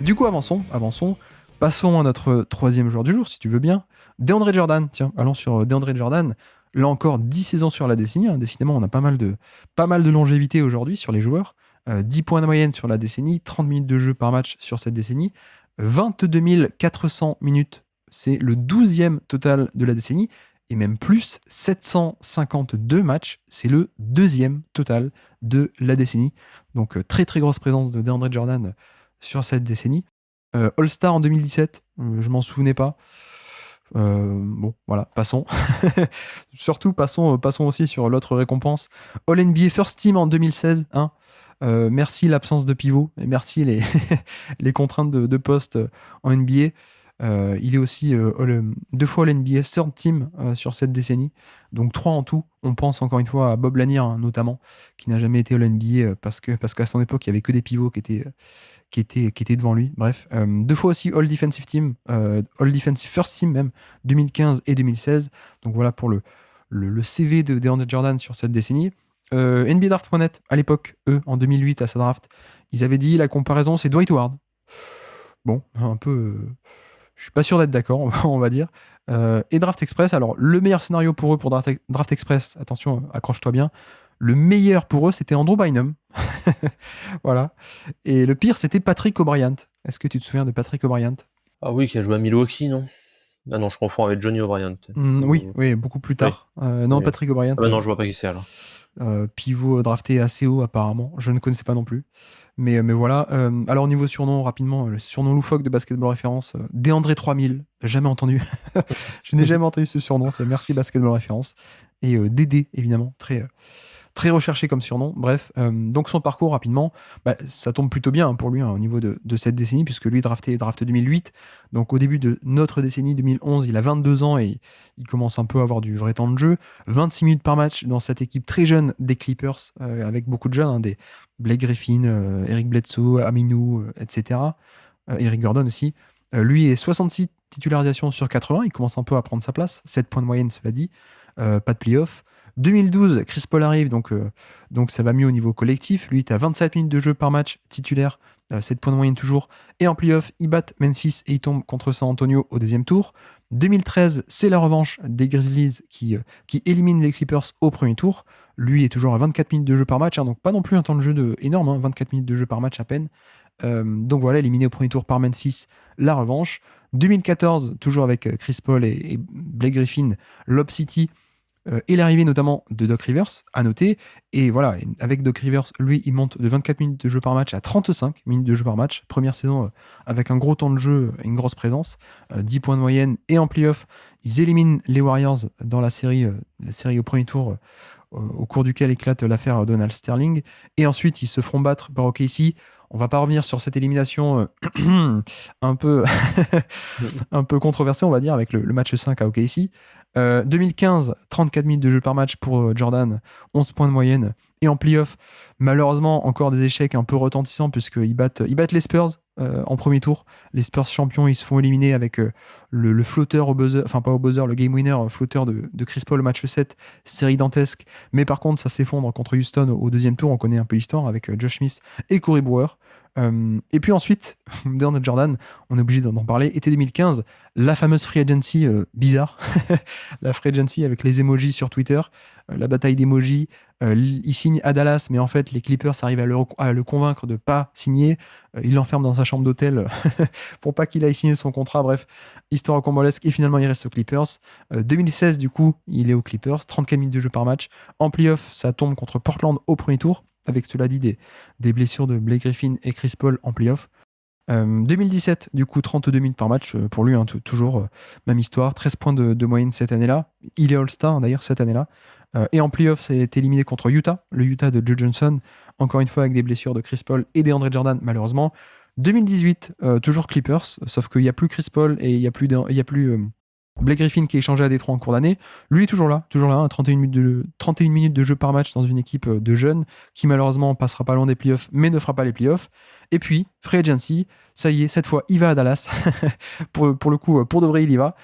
Du coup, avançons. Passons à notre troisième joueur du jour, si tu veux bien. DeAndre Jordan. Tiens, allons sur DeAndre Jordan. Là encore, 10 saisons sur la décennie. Décidément, on a pas mal de longévité aujourd'hui sur les joueurs. 10 points de moyenne sur la décennie, 30 minutes de jeu par match sur cette décennie, 22 400 minutes. C'est le 12e total de la décennie. Et même plus, 752 matchs. C'est le deuxième total de la décennie. Donc, très très grosse présence de DeAndre Jordan sur cette décennie. All-Star en 2017, je m'en souvenais pas. Bon, voilà, passons. Surtout, passons aussi sur l'autre récompense. All-NBA First Team en 2016. Merci l'absence de pivot, et merci les, les contraintes de poste en NBA. Il est aussi 2 fois All-NBA Third Team sur cette décennie. Donc 3 en tout. On pense encore une fois à Bob Lanier, notamment, qui n'a jamais été All-NBA parce qu'à son époque, il n'y avait que des pivots qui étaient devant lui. Bref, 2 fois aussi All Defensive Team, All Defensive First Team même, 2015 et 2016. Donc voilà pour le CV de DeAndre Jordan sur cette décennie. NBA Draft.net, à l'époque, en 2008, à sa draft, ils avaient dit la comparaison, c'est Dwight Howard. Bon, un peu... je suis pas sûr d'être d'accord, on va dire. Et Draft Express, alors le meilleur scénario pour eux pour Draft Express, attention, accroche-toi bien, le meilleur pour eux, c'était Andrew Bynum. Voilà. Et le pire, c'était Patrick O'Brien. Est-ce que tu te souviens de Patrick O'Brien? Ah oui, qui a joué à Milwaukee, non? Ah non, je confonds avec Johnny O'Brien. Oui, beaucoup plus tard. Non, Oui. Patrick O'Brien, Ah bah non, je vois pas qui c'est alors. pivot drafté assez haut apparemment. Je ne connaissais pas non plus. Mais voilà. Alors, niveau surnom, rapidement, le surnom loufoque de Basketball Référence, DeAndre 3000. Jamais entendu. Je n'ai jamais entendu ce surnom. C'est merci Basketball Référence. Et Dédé, évidemment. Très recherché comme surnom. Bref, donc son parcours rapidement, ça tombe plutôt bien pour lui au niveau de cette décennie, puisque lui draft 2008. Donc au début de notre décennie 2011, il a 22 ans et il commence un peu à avoir du vrai temps de jeu. 26 minutes par match dans cette équipe très jeune des Clippers, avec beaucoup de jeunes, des Blake Griffin, Eric Bledsoe, Aminou, etc. Eric Gordon aussi. Lui est 66 titularisations sur 80, il commence un peu à prendre sa place. 7 points de moyenne, cela dit. Pas de playoff. 2012, Chris Paul arrive, donc ça va mieux au niveau collectif. Lui, il est à 27 minutes de jeu par match titulaire, 7 points de moyenne toujours. Et en playoff, il bat Memphis et il tombe contre San Antonio au deuxième tour. 2013, c'est la revanche des Grizzlies qui éliminent les Clippers au premier tour. Lui est toujours à 24 minutes de jeu par match, donc pas non plus un temps de jeu énorme, 24 minutes de jeu par match à peine. Donc voilà, éliminé au premier tour par Memphis, la revanche. 2014, toujours avec Chris Paul et Blake Griffin, Lob City, et l'arrivée notamment de Doc Rivers, à noter. Et voilà, avec Doc Rivers, lui, il monte de 24 minutes de jeu par match à 35 minutes de jeu par match. Première saison avec un gros temps de jeu et une grosse présence, 10 points de moyenne. Et en playoff, ils éliminent les Warriors dans la série au premier tour, au cours duquel éclate l'affaire Donald Sterling. Et ensuite, ils se feront battre par OKC. On va pas revenir sur cette élimination un peu un peu controversée, on va dire, avec le match 5 à OKC. 2015, 34 minutes de jeu par match pour Jordan, 11 points de moyenne. Et en playoff, malheureusement, encore des échecs un peu retentissants, puisqu'ils battent les Spurs en premier tour. Les Spurs champions, ils se font éliminer avec le flotteur au buzzer, enfin pas au buzzer, le game winner flotteur de Chris Paul au match 7, série dantesque. Mais par contre, ça s'effondre contre Houston au deuxième tour. On connaît un peu l'histoire avec Josh Smith et Corey Brewer. Et puis ensuite, DeAndre Jordan, on est obligé d'en parler, été 2015, la fameuse free agency bizarre, la free agency avec les emojis sur Twitter, la bataille d'emojis, il signe à Dallas, mais en fait les Clippers arrivent à le convaincre de pas signer, il l'enferme dans sa chambre d'hôtel pour pas qu'il aille signer son contrat, bref, histoire rocambolesque, et finalement il reste aux Clippers. 2016 du coup, il est aux Clippers, 34 minutes de jeu par match, en playoff ça tombe contre Portland au premier tour, avec cela dit des blessures de Blake Griffin et Chris Paul en playoff. 2017, du coup, 32 minutes par match pour lui, toujours même histoire, 13 points de moyenne cette année-là. Il est All-Star d'ailleurs cette année-là. Et en playoff, ça a été éliminé contre Utah, le Utah de Joe Johnson, encore une fois avec des blessures de Chris Paul et DeAndre Jordan, malheureusement. 2018, toujours Clippers, sauf qu'il n'y a plus Chris Paul et il n'y a plus Blake Griffin qui est échangé à Détroit en cours d'année. Lui est toujours là, 31 minutes de jeu par match dans une équipe de jeunes qui malheureusement passera pas loin des playoffs mais ne fera pas les playoffs. Et puis, free agency, ça y est, cette fois il va à Dallas. pour le coup, pour de vrai il y va.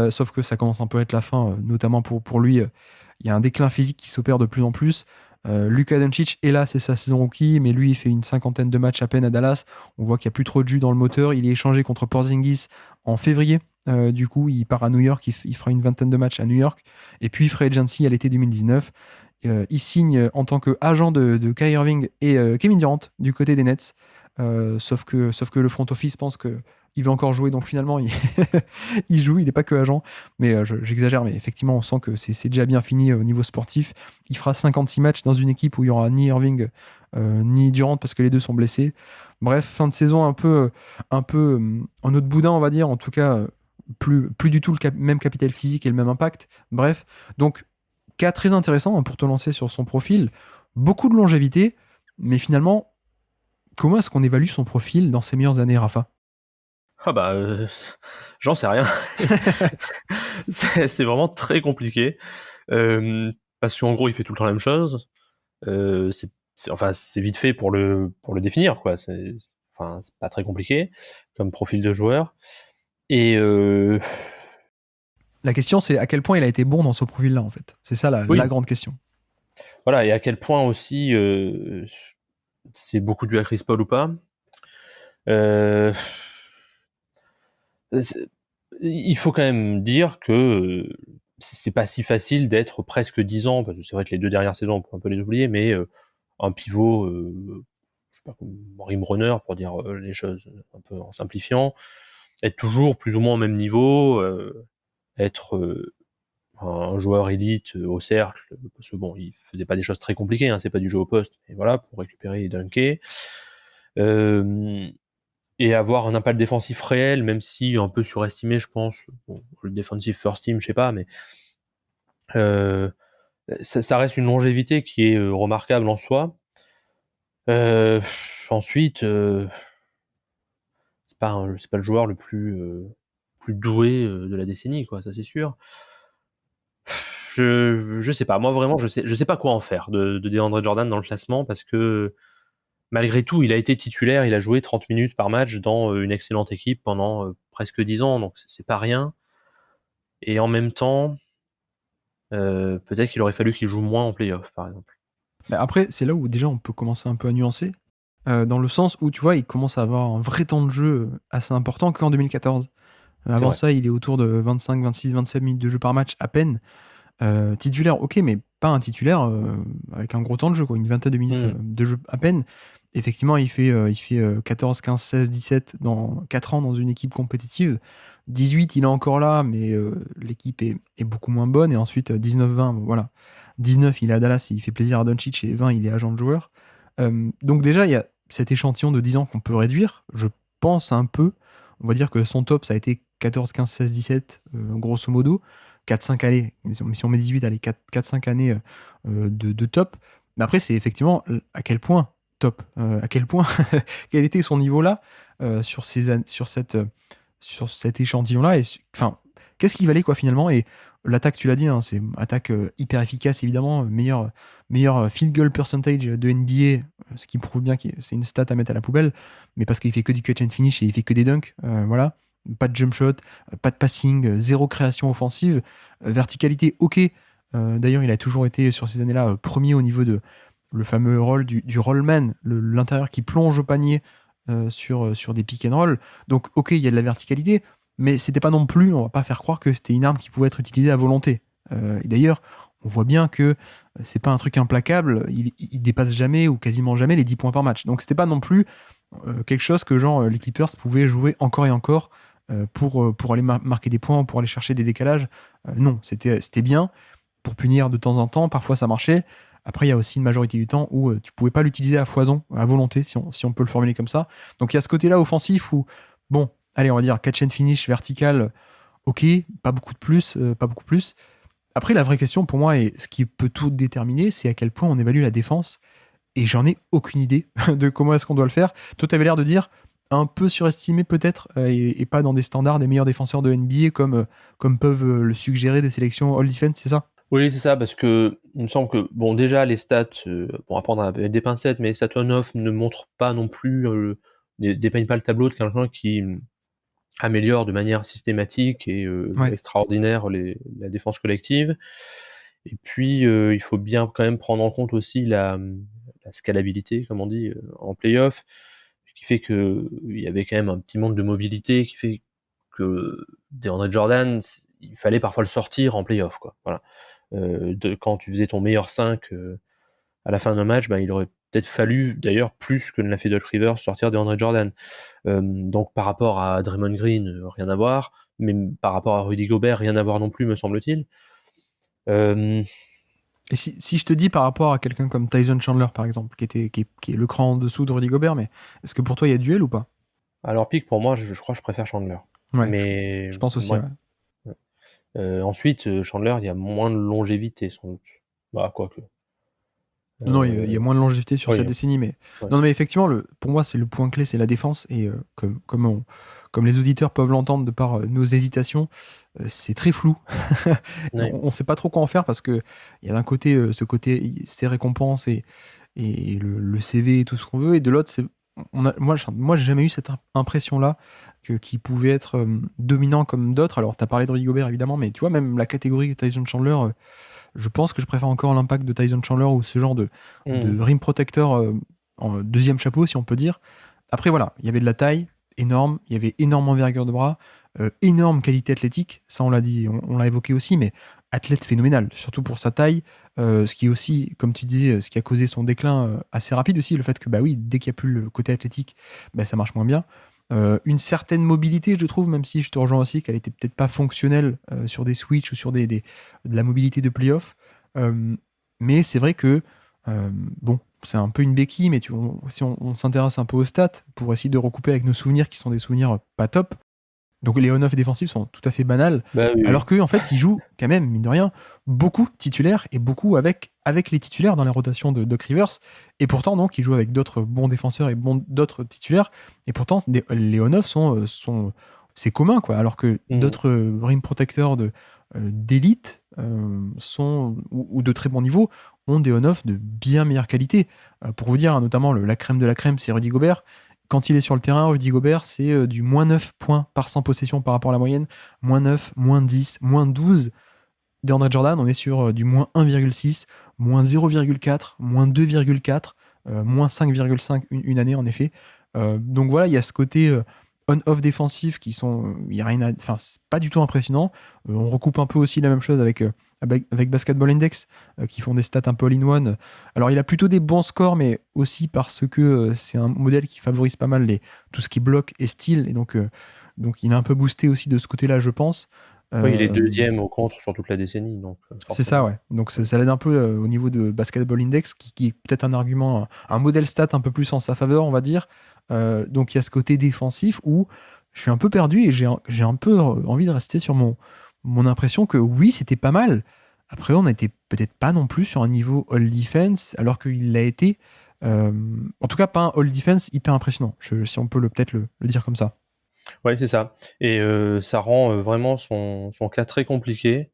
Sauf que ça commence un peu à être la fin, notamment pour lui. Il y a un déclin physique qui s'opère de plus en plus. Luka Doncic est là, c'est sa saison rookie, mais lui, il fait une cinquantaine de matchs à peine à Dallas. On voit qu'il n'y a plus trop de jus dans le moteur. Il est échangé contre Porzingis en février. Du coup, il part à New York. Il fera une vingtaine de matchs à New York. Et puis, free agency à l'été 2019. Il signe en tant qu'agent de Kyrie Irving et Kevin Durant du côté des Nets. Sauf que le front office pense que il veut encore jouer, donc finalement il joue, il n'est pas que agent, mais j'exagère, mais effectivement on sent que c'est déjà bien fini au niveau sportif. Il fera 56 matchs dans une équipe où il y aura ni Irving ni Durant parce que les deux sont blessés. Bref, fin de saison un peu en autre boudin, on va dire, en tout cas plus du tout le même capital physique et le même impact. Bref, donc cas très intéressant, hein, pour te lancer sur son profil, beaucoup de longévité, mais finalement, comment est-ce qu'on évalue son profil dans ses meilleures années, Rafa? Ah bah, j'en sais rien. C'est vraiment très compliqué. Parce qu'en gros, il fait tout le temps la même chose. C'est vite fait pour le définir, quoi. C'est pas très compliqué comme profil de joueur. Et La question, c'est à quel point il a été bon dans ce profil-là, en fait. C'est ça la oui, grande question. voilà. Et à quel point aussi c'est beaucoup dû à Chris Paul ou pas. Euh, c'est- il faut quand même dire que c'est pas si facile d'être presque 10 ans, parce que c'est vrai que les 2 dernières saisons, on peut un peu les oublier, mais un pivot, je sais pas, comme rim runner, pour dire les choses un peu en simplifiant, être toujours plus ou moins au même niveau, être un joueur élite au cercle, parce que bon, il faisait pas des choses très compliquées, hein, c'est pas du jeu au poste, et voilà, pour récupérer et dunker. Euh, et avoir un impact défensif réel, même si un peu surestimé, je pense. Bon, le defensive first team, je sais pas, mais euh, ça reste une longévité qui est remarquable en soi. Euh, Ensuite, c'est pas le joueur le plus doué de la décennie, quoi, ça c'est sûr. Je sais pas, moi vraiment, je sais pas quoi en faire de DeAndre Jordan dans le classement, parce que malgré tout, il a été titulaire, il a joué 30 minutes par match dans une excellente équipe pendant presque 10 ans, donc c'est pas rien. Et en même temps, peut-être qu'il aurait fallu qu'il joue moins en playoff, par exemple. Mais après, c'est là où déjà on peut commencer un peu à nuancer, dans le sens où, tu vois, il commence à avoir un vrai temps de jeu assez important qu'en 2014. C'est Avant vrai. ça, il est autour de 25, 26, 27 minutes de jeu par match à peine. Titulaire, ok, mais pas un titulaire avec un gros temps de jeu, quoi, une vingtaine de minutes Hmm. de jeu à peine. Effectivement, il fait 14, 15, 16, 17 dans 4 ans dans une équipe compétitive. 18, il est encore là, mais l'équipe est beaucoup moins bonne. Et ensuite, 19-20, bon, voilà. 19, il est à Dallas, il fait plaisir à Doncic. Et 20, il est agent de joueur. Donc déjà, il y a cet échantillon de 10 ans qu'on peut réduire. Je pense un peu. On va dire que son top, ça a été 14, 15, 16, 17, grosso modo. 4-5 années, si on met 18, allez, 4-5 années de top. Mais après, c'est effectivement à quel point top, à quel point, quel était son niveau là sur cet échantillon-là. Enfin, qu'est-ce qu'il valait quoi finalement? Et l'attaque, tu l'as dit, hein, c'est une attaque hyper efficace évidemment, meilleur field goal percentage de NBA, ce qui prouve bien que c'est une stat à mettre à la poubelle, mais parce qu'il fait que du catch and finish et il fait que des dunks, voilà. Pas de jump shot, pas de passing, zéro création offensive, verticalité ok. D'ailleurs, il a toujours été sur ces années-là premier au niveau de le fameux rôle du rollman, l'intérieur qui plonge au panier sur des pick and roll. Donc, ok, il y a de la verticalité, mais c'était pas non plus, on va pas faire croire que c'était une arme qui pouvait être utilisée à volonté. Et d'ailleurs, on voit bien que c'est pas un truc implacable, il dépasse jamais ou quasiment jamais les 10 points par match. Donc, c'était pas non plus quelque chose que genre les Clippers pouvaient jouer encore et encore pour aller marquer des points, pour aller chercher des décalages. Non, c'était bien pour punir de temps en temps. Parfois, ça marchait. Après, il y a aussi une majorité du temps où tu pouvais pas l'utiliser à foison, à volonté, si on peut le formuler comme ça. Donc, il y a ce côté-là offensif où, bon, allez, on va dire catch and finish vertical, ok, pas beaucoup de plus, pas beaucoup plus. Après, la vraie question pour moi, et ce qui peut tout déterminer, c'est à quel point on évalue la défense. Et j'en ai aucune idée de comment est-ce qu'on doit le faire. Toi, tu avais l'air de dire un peu surestimé peut-être, et pas dans des standards des meilleurs défenseurs de NBA comme peuvent le suggérer des sélections All Defense, c'est ça? Oui, c'est ça, parce que il me semble que, bon, déjà, les stats, bon, à prendre avec des pincettes, mais les stats on-off ne montrent pas non plus, dépeignent pas le tableau de quelqu'un qui améliore de manière systématique et Ouais. extraordinaire la défense collective. Et puis, il faut bien quand même prendre en compte aussi la scalabilité, comme on dit, en playoff, qui fait qu'il y avait quand même un petit manque de mobilité, qui fait que DeAndre Jordan, il fallait parfois le sortir en playoff, quoi. Voilà. Quand tu faisais ton meilleur 5 à la fin d'un match, il aurait peut-être fallu, d'ailleurs, plus que ne l'a fait Doc Rivers, sortir DeAndre Jordan. Donc par rapport à Draymond Green, rien à voir, mais par rapport à Rudy Gobert, rien à voir non plus, me semble-t-il. Et si je te dis par rapport à quelqu'un comme Tyson Chandler, par exemple, qui est le cran en dessous de Rudy Gobert, mais est-ce que pour toi, il y a duel ou pas? Alors pick, pour moi, je crois que je préfère Chandler. Ouais, Mais je pense aussi, ouais. ouais. Ensuite, Chandler, il y a moins de longévité, sans doute. Quoique. Non, il y a moins de longévité sur Oui, cette décennie, mais ouais. non, mais effectivement, pour moi, c'est le point clé, c'est la défense. Et comme les auditeurs peuvent l'entendre de par nos hésitations, c'est très flou. Ouais. On ne sait pas trop quoi en faire parce que il y a d'un côté ce côté, ces récompenses et le CV et tout ce qu'on veut, et de l'autre, moi, j'ai jamais eu cette impression-là qu'il pouvait être dominant comme d'autres. Alors, tu as parlé de Rudy Gobert, évidemment, mais tu vois, même la catégorie Tyson Chandler. Je pense que je préfère encore l'impact de Tyson Chandler ou ce genre de rim protector en deuxième chapeau, si on peut dire. Après, voilà, il y avait de la taille énorme, il y avait énorme envergure de bras, énorme qualité athlétique, ça on l'a dit, on l'a évoqué aussi, mais athlète phénoménal, surtout pour sa taille, ce qui est aussi, comme tu disais, ce qui a causé son déclin assez rapide aussi, le fait que, bah oui, dès qu'il n'y a plus le côté athlétique, ça marche moins bien. Une certaine mobilité, je trouve, même si je te rejoins aussi qu'elle était peut-être pas fonctionnelle sur des switches ou sur de la mobilité de playoff. Mais c'est vrai que, bon, c'est un peu une béquille, mais si on s'intéresse un peu aux stats pour essayer de recouper avec nos souvenirs qui sont des souvenirs pas top, donc les on-off défensifs sont tout à fait banals, Oui. alors qu'en en fait, ils jouent quand même, mine de rien, beaucoup titulaires et beaucoup avec les titulaires dans la rotation de Doc Rivers. Et pourtant, donc, ils jouent avec d'autres bons défenseurs et d'autres titulaires. Et pourtant, les on-off c'est commun, quoi. Alors que d'autres rim protecteurs d'élite ou de très bon niveau ont des on-off de bien meilleure qualité. Pour vous dire, hein, notamment la crème de la crème, c'est Rudy Gobert. Quand il est sur le terrain, Rudy Gobert, c'est du moins 9 points par 100 possessions par rapport à la moyenne. Moins 9, moins 10, moins 12. DeAndre Jordan, on est sur du moins 1,6, moins 0,4, moins 2,4, moins 5,5 une année en effet. Donc voilà, il y a ce côté on-off défensif qui sont, y a rien enfin, c'est pas du tout impressionnant. On recoupe un peu aussi la même chose avec Basketball Index, qui font des stats un peu all-in-one. Alors il a plutôt des bons scores, mais aussi parce que c'est un modèle qui favorise pas mal tout ce qui bloque et steal, et donc il est un peu boosté aussi de ce côté-là, je pense. Oui, il est deuxième au contre sur toute la décennie. Donc, c'est ça, ouais. Donc ça l'aide un peu au niveau de Basketball Index, qui est peut-être un argument, un modèle stat un peu plus en sa faveur, on va dire. Donc il y a ce côté défensif où je suis un peu perdu et j'ai un peu envie de rester sur mon impression que oui, c'était pas mal. Après, on n'était peut-être pas non plus sur un niveau all defense, alors qu'il l'a été. En tout cas, pas un all defense hyper impressionnant, si on peut peut-être le dire comme ça. Ouais, c'est ça. Et ça rend vraiment son cas très compliqué.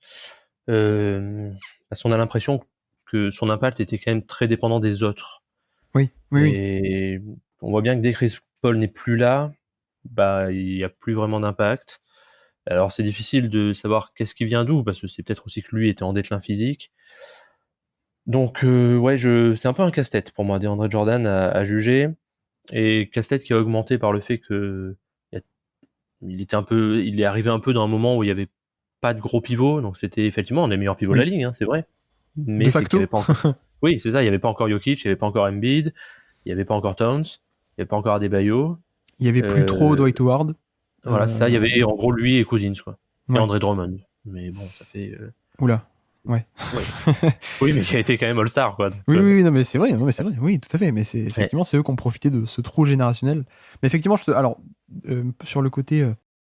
Parce qu'on a l'impression que son impact était quand même très dépendant des autres. Oui. Et on voit bien que dès que Chris Paul n'est plus là, il n'y a plus vraiment d'impact. Alors c'est difficile de savoir qu'est-ce qui vient d'où, parce que c'est peut-être aussi que lui était en déclin physique. Donc c'est un peu un casse-tête pour moi, DeAndre Jordan à juger. Et casse-tête qui a augmenté par le fait que il est arrivé un peu dans un moment où il n'y avait pas de gros pivots, donc c'était effectivement un des meilleurs pivots de la ligue, hein, c'est vrai. Mais de c'est qu'il facto. n'y avait pas encore... Oui, c'est ça, il n'y avait pas encore Jokic, il n'y avait pas encore Embiid, il n'y avait pas encore Towns, il n'y avait pas encore Adebayo. Il y avait plus trop Dwight Howard. Voilà, ça, il y avait en gros lui et Cousins, quoi. Et Ouais. André Drummond. Mais bon, ça fait... Oula, ouais. Oui, mais qui a été quand même All-Star, quoi. Donc, oui, non, mais c'est vrai, oui, tout à fait. Mais effectivement, c'est eux qui ont profité de ce trou générationnel. Mais effectivement, alors, sur le côté,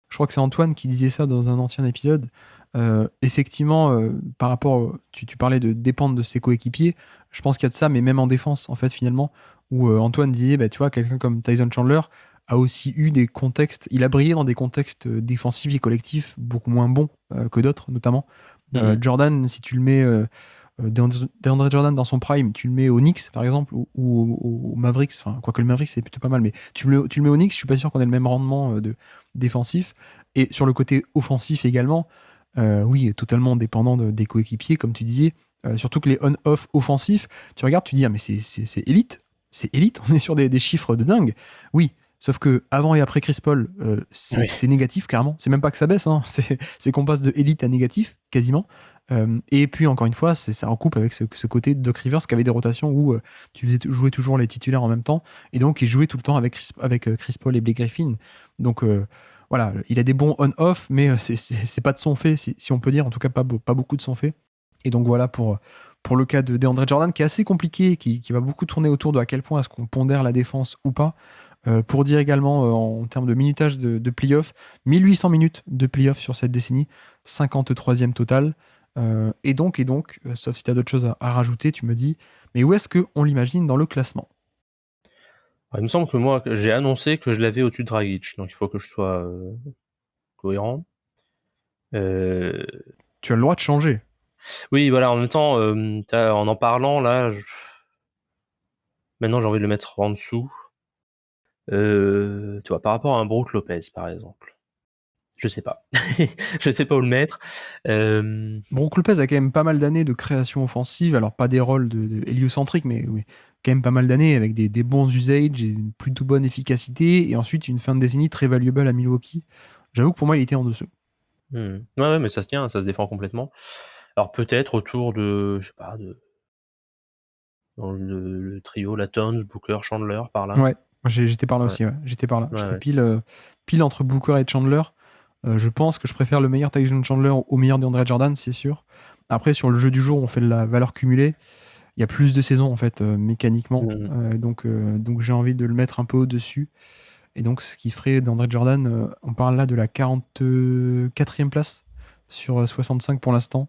je crois que c'est Antoine qui disait ça dans un ancien épisode. Effectivement, par rapport, tu parlais de dépendre de ses coéquipiers. Je pense qu'il y a de ça, mais même en défense, en fait, finalement, où Antoine disait, tu vois, quelqu'un comme Tyson Chandler a aussi eu des contextes, il a brillé dans des contextes défensifs et collectifs beaucoup moins bons que d'autres, notamment. Jordan, si tu le mets, DeAndre Jordan dans son prime, tu le mets au Knicks, par exemple, ou au Mavericks, enfin, quoique le Mavericks, c'est plutôt pas mal, mais tu le mets au Knicks, je suis pas sûr qu'on ait le même rendement défensif. Et sur le côté offensif également, oui, totalement dépendant des coéquipiers, comme tu disais. surtout que les on-off offensifs, tu regardes, tu dis, ah, mais c'est élite. C'est élite, on est sur des chiffres de dingue. Oui, sauf que avant et après Chris Paul, Oui. c'est négatif, carrément. C'est même pas que ça baisse, hein. C'est qu'on passe de élite à négatif, quasiment. Et puis, encore une fois, ça recoupe avec ce côté de Doc Rivers qui avait des rotations où tu jouais toujours les titulaires en même temps, et donc il jouait tout le temps avec Chris Paul et Blake Griffin. Donc, voilà, il a des bons on-off, mais c'est pas de son fait, si on peut dire, en tout cas pas beaucoup de son fait. Et donc voilà pour le cas de DeAndre Jordan, qui est assez compliqué, qui va beaucoup tourner autour de à quel point est-ce qu'on pondère la défense ou pas. Pour dire également, en termes de minutage de playoff, 1800 minutes de playoff sur cette décennie, 53e total. Et donc, sauf si tu as d'autres choses à rajouter, tu me dis, mais où est-ce qu'on l'imagine dans le classement? Il me semble que moi, j'ai annoncé que je l'avais au-dessus de Dragic, donc il faut que je sois cohérent. Tu as le droit de changer. Oui, voilà, en même temps, en parlant, là, maintenant j'ai envie de le mettre en dessous. Tu vois, par rapport à un Brook Lopez, par exemple. Je sais pas. Je sais pas où le mettre. Brook Lopez a quand même pas mal d'années de création offensive, alors pas des rôles de héliocentriques, mais oui, quand même pas mal d'années avec des bons usages et une plutôt bonne efficacité, et ensuite une fin de décennie très valuable à Milwaukee. J'avoue que pour moi, il était en dessous. Ouais, mais ça se tient, ça se défend complètement. Alors peut-être autour de, je sais pas, dans le trio, la Towns, Booker, Chandler, par là. Ouais, j'étais par là aussi, ouais. J'étais par là. J'étais pile entre Booker et Chandler. Je pense que je préfère le meilleur Tyson Chandler au meilleur DeAndre Jordan, c'est sûr. Après, sur le jeu du jour, on fait de la valeur cumulée. Il y a plus de saisons, en fait, mécaniquement. Donc j'ai envie de le mettre un peu au-dessus. Et donc, ce qui ferait DeAndre Jordan, on parle là de la 44e place sur 65 pour l'instant.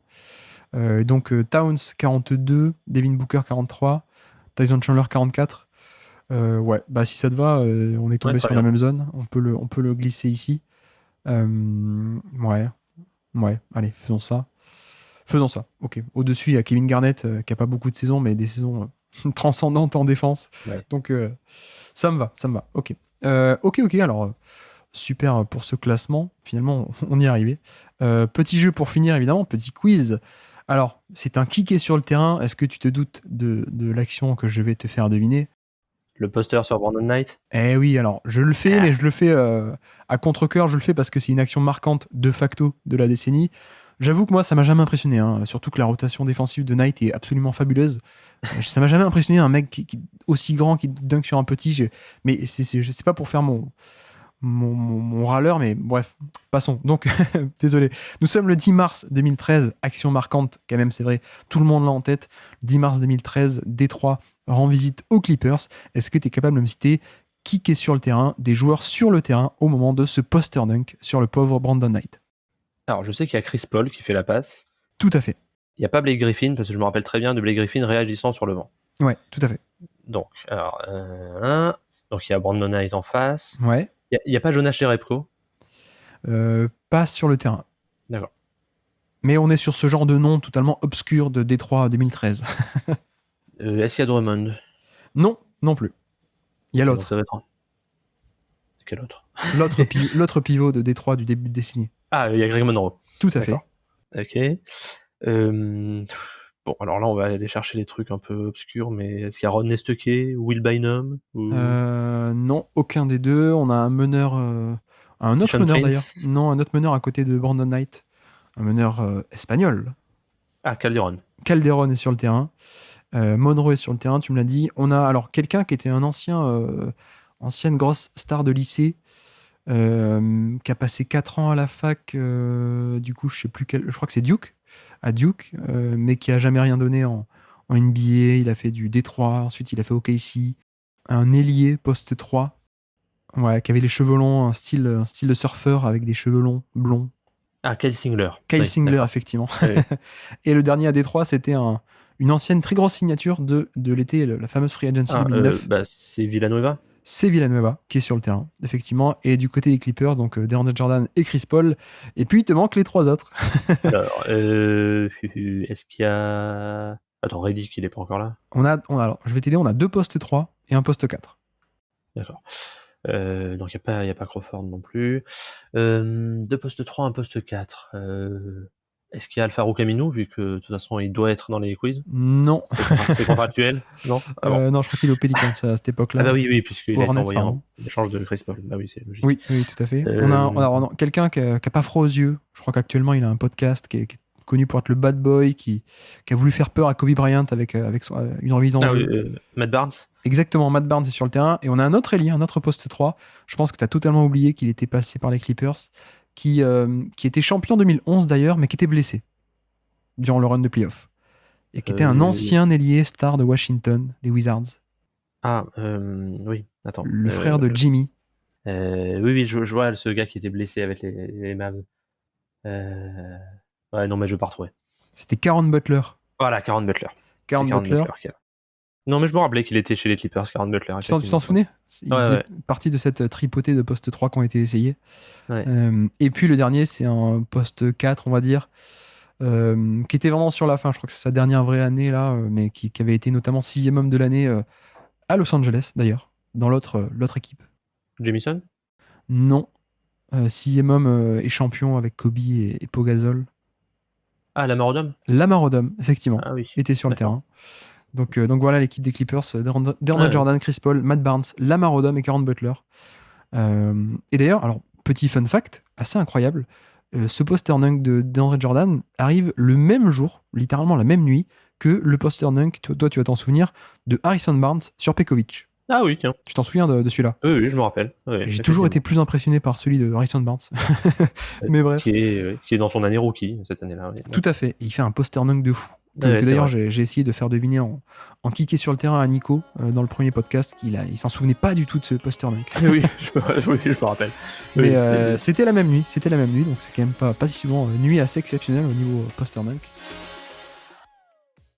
Donc, Towns 42, Devin Booker 43, Tyson Chandler 44. Ouais, bah si ça te va, on est tombé Ouais, très sur la bien. même zone. On peut le glisser ici. Ouais, allez, faisons ça. Faisons ça, ok. Au-dessus, il y a Kevin Garnett qui a pas beaucoup de saisons, mais des saisons transcendantes en défense. Ouais. Donc, ça me va, ok. Ok, alors, super pour ce classement. Finalement, on y est arrivé. Petit jeu pour finir, évidemment, petit quiz. Alors, c'est un qui est sur le terrain. Est-ce que tu te doutes de l'action que je vais te faire deviner? Le poster sur Brandon Knight. Eh oui, alors je le fais, mais je le fais à contre-cœur. Je le fais parce que c'est une action marquante de facto de la décennie. J'avoue que moi, ça m'a jamais impressionné, hein. Surtout que la rotation défensive de Knight est absolument fabuleuse. Ça m'a jamais impressionné un mec aussi grand qui dunk sur un petit. Mais c'est pas pour faire mon râleur, mais bref, passons. Donc, désolé. Nous sommes le 10 mars 2013, action marquante, quand même, c'est vrai, tout le monde l'a en tête. 10 mars 2013, Détroit rend visite aux Clippers. Est-ce que tu es capable de me citer qui est sur le terrain, des joueurs sur le terrain au moment de ce poster dunk sur le pauvre Brandon Knight? Alors, je sais qu'il y a Chris Paul qui fait la passe. Tout à fait. Il n'y a pas Blake Griffin, parce que je me rappelle très bien de Blake Griffin réagissant sur le vent. Ouais, tout à fait. Donc, alors, donc il y a Brandon Knight en face. Ouais. Il n'y a pas Jonas Jerebko. Pas sur le terrain. D'accord. Mais on est sur ce genre de nom totalement obscur de Détroit 2013. Est-ce qu'il y a Drummond? Non, non plus. Il y a Donc l'autre. ça va être quel autre? L'autre pivot de Détroit du début de décennie. Ah, il y a Greg Monroe. Tout à fait. Ok. Bon, alors là, on va aller chercher les trucs un peu obscurs, mais est-ce qu'il y a Ron Nestucke, Will Bynum ou... Non, aucun des deux. On a un meneur, un autre Sean meneur Prince. d'ailleurs. Non, un autre meneur à côté de Brandon Knight. Un meneur espagnol. Ah, Calderon. Calderon est sur le terrain. Monroe est sur le terrain, tu me l'as dit. On a alors quelqu'un qui était un ancienne grosse star de lycée, qui a passé 4 ans à la fac. Du coup, je sais plus quel. Je crois que c'est Duke, à Duke, mais qui a jamais rien donné en NBA. Il a fait du Détroit, ensuite il a fait OKC. Un ailier poste 3. Ouais, qui avait les cheveux longs, un style de surfeur avec des cheveux longs, blonds. Ah, Kyle Singler. Kyle Oui, Singler, d'accord. effectivement. Oui. Et le dernier à Détroit, c'était une ancienne très grosse signature de l'été, la fameuse Free Agency 2009. C'est Villanueva. C'est Villanueva qui est sur le terrain, effectivement. Et du côté des Clippers, donc DeAndre Jordan et Chris Paul. Et puis, il te manque les 3 autres. Alors, est-ce qu'il y a... Attends, Reddick, il est pas encore là? Alors, je vais t'aider, on a 2 postes 3 et un poste 4. D'accord. Donc, il n'y a pas Crawford non plus. 2 postes 3, un poste 4. Est-ce qu'il y a Alfaro Camino, vu que de toute façon il doit être dans les quiz? Non. C'est contractuel? Non? Ah bon. Non, je crois qu'il est au Pelicans à cette époque-là. Ah bah oui, puisqu'il a été Hornets, envoyé en pardon. échange de Chris Paul. Bah oui, c'est logique. Oui, tout à fait. On a quelqu'un qui a pas froid aux yeux. Je crois qu'actuellement, il a un podcast qui est connu pour être le bad boy, qui a voulu faire peur à Kobe Bryant avec une remise en jeu. Matt Barnes. Exactement, Matt Barnes est sur le terrain. Et on a un autre ailier, un autre poste 3. Je pense que tu as totalement oublié qu'il était passé par les Clippers, qui était champion 2011 d'ailleurs, mais qui était blessé durant le run de playoff. Et qui était un ancien ailier star de Washington, des Wizards. Ah, oui, attends. Le frère de Jimmy. Oui, je vois ce gars qui était blessé avec les Mavs. Ouais, non, mais je vais pas retrouver. C'était Caron Butler. Voilà, Caron Butler. Caron Butler. Non, mais je me rappelais qu'il était chez les Clippers, Caron Butler. Tu t'en souvenais? Il faisait partie de cette tripotée de poste 3 qui ont été essayés. Ouais. Et puis le dernier, c'est un poste 4, on va dire, qui était vraiment sur la fin. Je crois que c'est sa dernière vraie année, là, mais qui avait été notamment 6e homme de l'année à Los Angeles, d'ailleurs, dans l'autre équipe. Jamison? Non. 6e homme et champion avec Kobe et Pau Gasol. Ah, Lamar Odom? Lamar Odom, effectivement, ah, oui. était sur le terrain. Donc voilà l'équipe des Clippers, DeAndre Jordan, Chris Paul, Matt Barnes, Lamar Odom et Caron Butler. Et d'ailleurs, alors petit fun fact, assez incroyable, ce poster dunk de DeAndre Jordan arrive le même jour, littéralement la même nuit, que le poster dunk, toi tu vas t'en souvenir, de Harrison Barnes sur Pekovic. Ah oui, tiens. Tu t'en souviens de celui-là? Oui, je me rappelle. Ouais, j'ai toujours été plus impressionné par celui de Harrison Barnes. Mais bref. Qui est dans son année rookie, cette année-là. Oui. Tout à fait. Il fait un poster dunk de fou. Que d'ailleurs, j'ai essayé de faire deviner en kické sur le terrain à Nico dans le premier podcast, il s'en souvenait pas du tout de ce poster dunk. Oui, je me rappelle. Mais c'était la même nuit, donc c'est quand même pas si souvent nuit assez exceptionnelle au niveau poster dunk.